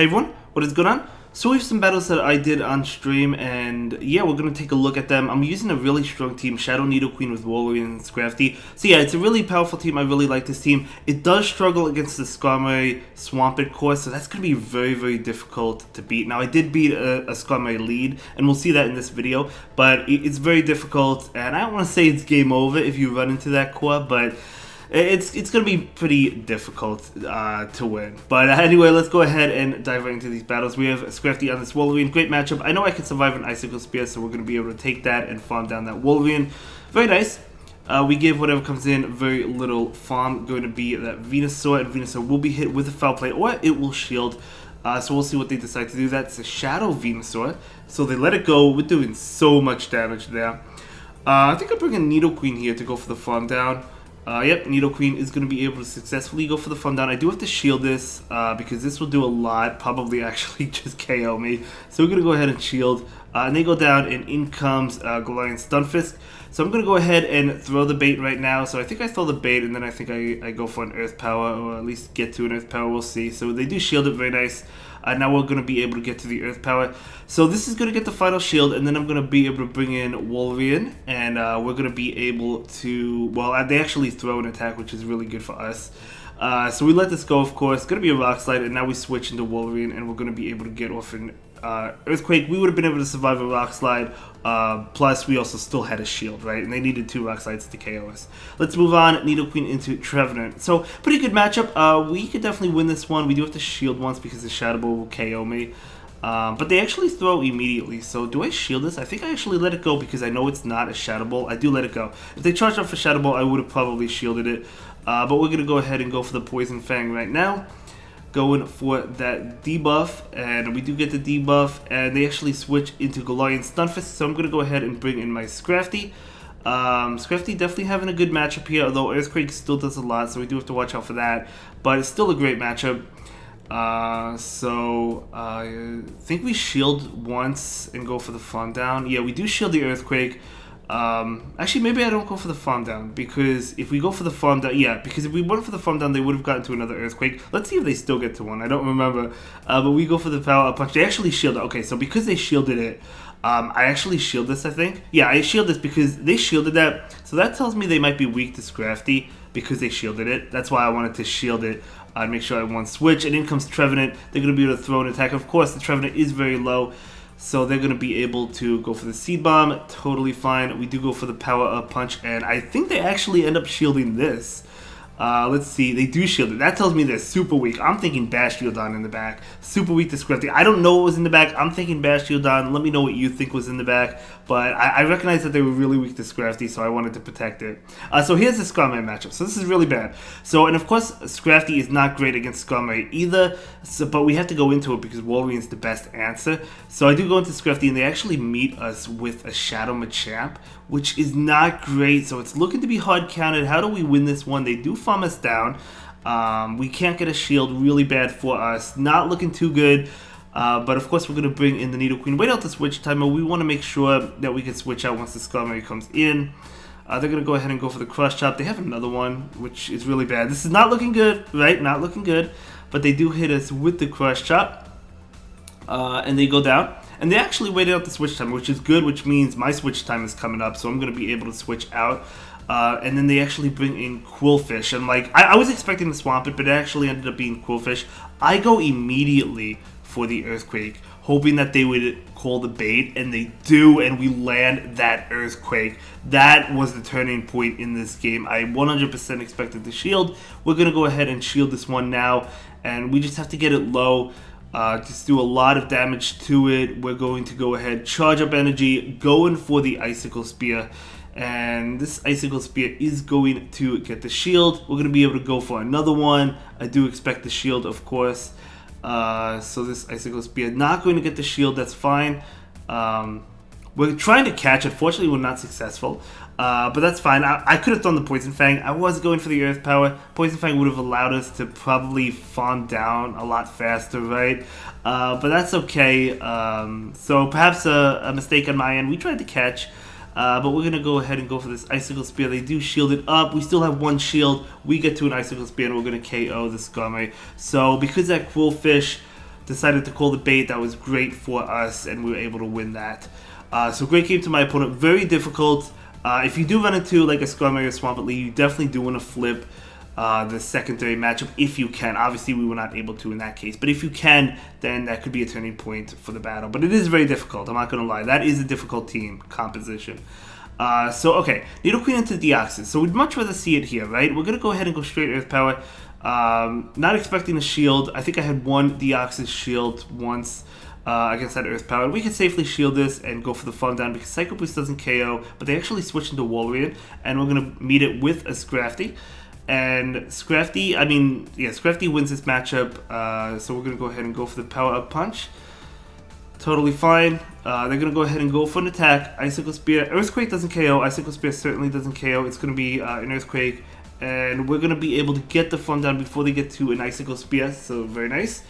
Hey everyone, what is going on? So we have some battles that I did on stream, and yeah, we're going to take a look at them. I'm using a really strong team, Shadow Nidoqueen with Wolverine and Scrafty. So yeah, it's a really powerful team. I really like this team. It does struggle against the Swampert Swampert core, so that's going to be very, very difficult to beat. Now, I did beat a Swampert lead, and we'll see that in this video, but it's very difficult, and I don't want to say it's game over if you run into that core, but it's going to be pretty difficult to win. But anyway, let's go ahead and dive right into these battles. We have Scrafty on this Wolverine. Great matchup. I know I can survive an Icicle Spear, so we're going to be able to take that and farm down that Wolverine. Very nice. We give whatever comes in very little farm. Going to be that Venusaur, and Venusaur will be hit with a Foul Play, or it will shield. So we'll see what they decide to do. That's a Shadow Venusaur. So they let it go. We're doing so much damage there. I think I'll bring a Nidoqueen here to go for the farm down. Yep, Nidoqueen is going to be able to successfully go for the farm down. I do have to shield this because this will do a lot. Probably actually just KO me. So we're going to go ahead and shield. And they go down, and in comes Galarian Stunfisk. So I'm going to go ahead and throw the bait right now. So I think I throw the bait, and then I think I go for an Earth Power, or at least get to an Earth Power. We'll see. So they do shield it, very nice. Now we're going to be able to get to the Earth Power. So this is going to get the final shield, and then I'm going to be able to bring in Wolverine, and we're going to be able to, well, they actually throw an attack, which is really good for us. So we let this go, of course. It's going to be a Rock Slide, and now we switch into Wolverine, and we're going to be able to get off an Earthquake. We would have been able to survive a Rock Slide, plus we also still had a shield, right? And they needed 2 Rock Slides to KO us. Let's move on, Nidoqueen into Trevenant. So, pretty good matchup. We could definitely win this one. We do have to shield once because the Shadow Ball will KO me. But they actually throw immediately. So, do I shield this? I think I actually let it go because I know it's not a Shadow Ball. I do let it go. If they charged up for Shadow Ball, I would have probably shielded it. But we're going to go ahead and go for the Poison Fang right now. Going for that debuff, and we do get the debuff, and they actually switch into Galarian Stunfisk, so I'm going to go ahead and bring in my Scrafty. Scrafty definitely having a good matchup here, although Earthquake still does a lot, so we do have to watch out for that, but it's still a great matchup. So I think we shield once and go for the farm down. Yeah, we do shield the Earthquake. Actually, maybe I don't go for the farm down, because if we go for the farm down, yeah, because if we went for the farm down, they would have gotten to another Earthquake. Let's see if they still get to one. I don't remember. But we go for the Power Up Punch. They actually shield it. Okay, so because they shielded it, I actually shield this, I think. Yeah, I shield this because they shielded that. So that tells me they might be weak to Scrafty because they shielded it. That's why I wanted to shield it. I'd make sure I won switch. And in comes Trevenant. They're going to be able to throw an attack. Of course, the Trevenant is very low, so they're going to be able to go for the Seed Bomb. Totally fine. We do go for the Power Up Punch, and I think they actually end up shielding this. Let's see. They do shield it. That tells me they're super weak. I'm thinking Bastiodon in the back. Super weak to Scrafty. I don't know what was in the back. I'm thinking Bastiodon. Let me know what you think was in the back. But I recognize that they were really weak to Scrafty, so I wanted to protect it. So here's the Skarmory matchup. So this is really bad. So, and of course, Scrafty is not great against Skarmory either. So, but we have to go into it because Wolverine's the best answer. So I do go into Scrafty, and they actually meet us with a Shadow Machamp, which is not great. So it's looking to be hard counted. How do we win this one? They do farm us down. We can't get a shield. Really bad for us. Not looking too good. But of course, we're going to bring in the Nidoqueen. Wait out the switch timer. We want to make sure that we can switch out once the Skarmory comes in. They're going to go ahead and go for the Cross Chop. They have another one, which is really bad. This is not looking good, right? Not looking good. But they do hit us with the Cross Chop. And they go down. And they actually waited out the switch time, which is good, which means my switch time is coming up, so I'm going to be able to switch out. And then they actually bring in Quillfish. And like, I was expecting the Swampert, but it actually ended up being Quillfish. I go immediately for the Earthquake, hoping that they would call the bait, and they do, and we land that Earthquake. That was the turning point in this game. I 100% expected the shield. We're going to go ahead and shield this one now, and we just have to get it low. Just do a lot of damage to it. We're going to go ahead, charge up energy, going for the Icicle Spear. And this Icicle Spear is going to get the shield. We're going to be able to go for another one. I do expect the shield, of course. So this Icicle Spear not going to get the shield. That's fine. We're trying to catch it. Fortunately, we're not successful. But that's fine. I could have thrown the Poison Fang. I was going for the Earth Power. Poison Fang would have allowed us to probably farm down a lot faster, right? But that's okay. So perhaps a mistake on my end. We tried to catch. But we're going to go ahead and go for this Icicle Spear. They do shield it up. We still have one shield. We get to an Icicle Spear and we're going to KO the Skarmory. So because that Quillfish decided to call the bait. That was great for us, and we were able to win that. So great game to my opponent. Very difficult. If you do run into like a Skarmory or Swampert lead, you definitely do want to flip the secondary matchup if you can. Obviously, we were not able to in that case. But if you can, then that could be a turning point for the battle. But it is very difficult. I'm not going to lie. That is a difficult team composition. Okay. Nidoqueen into Deoxys. So we'd much rather see it here, right? We're going to go ahead and go straight Earth Power. Not expecting a shield. I think I had one Deoxys shield once against that Earth Power. We can safely shield this and go for the Farm Down because Psycho Boost doesn't KO, but they actually switch into Walrein, and we're going to meet it with a Scrafty. And Scrafty, Scrafty wins this matchup, so we're going to go ahead and go for the Power Up Punch. Totally fine. They're going to go ahead and go for an attack. Icicle Spear. Earthquake doesn't KO. Icicle Spear certainly doesn't KO. It's going to be an Earthquake, and we're going to be able to get the Farm Down before they get to an Icicle Spear, so very nice.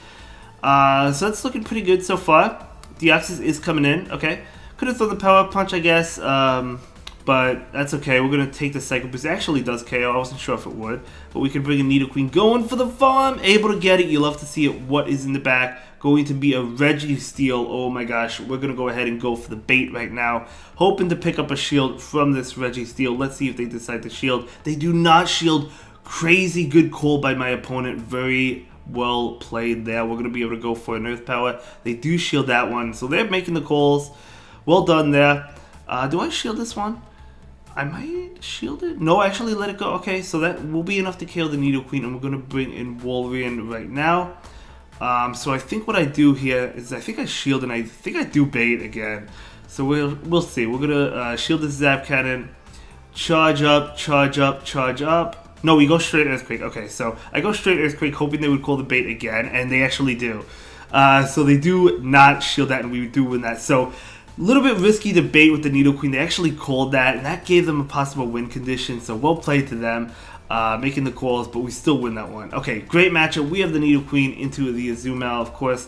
So that's looking pretty good so far. Deoxys is coming in, okay. Could have thrown the Power Up Punch, I guess, but that's okay. We're going to take the Psycho Boost. It actually does KO. I wasn't sure if it would, but we can bring a Nidoqueen going for the farm. Able to get it. You love to see it. What is in the back? Going to be a Registeel. Oh my gosh. We're going to go ahead and go for the bait right now. Hoping to pick up a shield from this Registeel. Let's see if they decide to shield. They do not shield. Crazy good call by my opponent. Very well played there. We're going to be able to go for an Earth Power. They do shield that one. So they're making the calls. Well done there. Do I shield this one? I might shield it. No, actually let it go. Okay, so that will be enough to kill the Nidoqueen, and we're going to bring in Walrein right now. So I think what I do here is I think I shield and I think I do bait again. So we'll see. We're going to shield the Zap Cannon. Charge up, charge up, charge up. No, we go straight Earthquake. Okay, so I go straight Earthquake hoping they would call the bait again, and they actually do. So they do not shield that, and we do win that. So a little bit risky to bait with the Nidoqueen. They actually called that, and that gave them a possible win condition. So well played to them, making the calls, but we still win that one. Okay, great matchup. We have the Nidoqueen into the Azumarill, of course.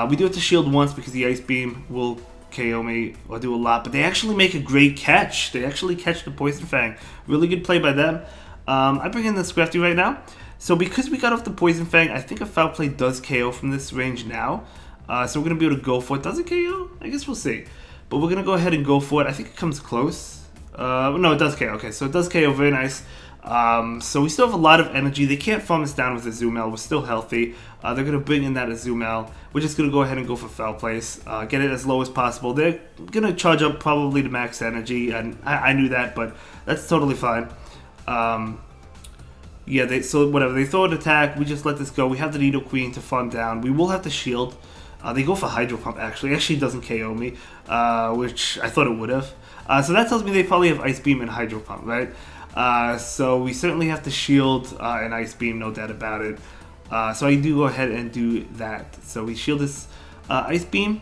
We do have to shield once because the Ice Beam will KO me or do a lot, but they actually make a great catch. They actually catch the Poison Fang. Really good play by them. I bring in the Scrafty right now. So because we got off the Poison Fang, I think a Foul Play does KO from this range now. So we're going to be able to go for it. Does it KO? I guess we'll see. But we're going to go ahead and go for it. I think it comes close. No, it does KO. Okay, so it does KO. Very nice. So we still have a lot of energy. They can't farm us down with Azumarill. We're still healthy. They're going to bring in that Azumarill. We're just going to go ahead and go for Foul Place. Get it as low as possible. They're going to charge up probably to max energy. And I knew that, but that's totally fine. Yeah, so whatever. They throw an attack. We just let this go. We have the Nidoqueen to farm down. We will have to shield. They go for Hydro Pump, actually. Actually doesn't KO me, which I thought it would have. So that tells me they probably have Ice Beam and Hydro Pump, right? So we certainly have to shield an Ice Beam, no doubt about it. So I do go ahead and do that. So we shield this Ice Beam.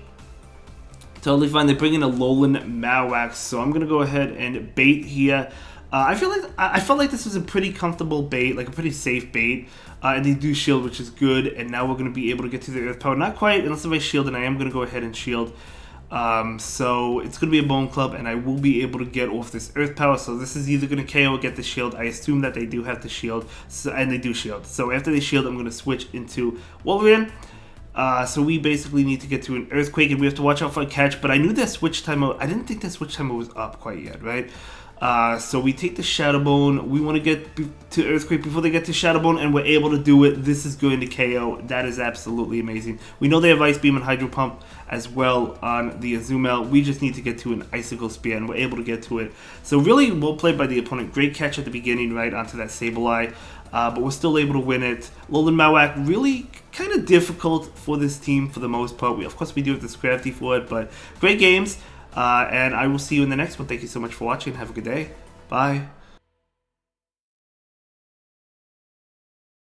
Totally fine. They bring in a Alolan Marowak, so I'm going to go ahead and bait here. I felt like this was a pretty comfortable bait, like a pretty safe bait. And they do shield, which is good. And now we're going to be able to get to the Earth Power. Not quite, unless if I shield, and I am going to go ahead and shield. So it's going to be a Bone Club, and I will be able to get off this Earth Power. So this is either going to KO or get the shield. I assume that they do have to shield, and they do shield. So after they shield, I'm going to switch into Wolverine. So we basically need to get to an Earthquake, and we have to watch out for a catch. But I knew that switch timer. I didn't think that switch timer was up quite yet, right? So we take the Shadow Bone. We want to get to Earthquake before they get to Shadow Bone, and we're able to do it. This is going to KO. That is absolutely amazing. We know they have Ice Beam and Hydro Pump as well on the Azumarill. We just need to get to an Icicle Spear, and we're able to get to it. So really well played by the opponent. Great catch at the beginning, right onto that Sableye. But we're still able to win it. Alolan Marowak, really kind of difficult for this team for the most part. Of course, we do have the Scrafty for it, but great games. And I will see you in the next one. Thank you so much for watching. Have a good day. Bye.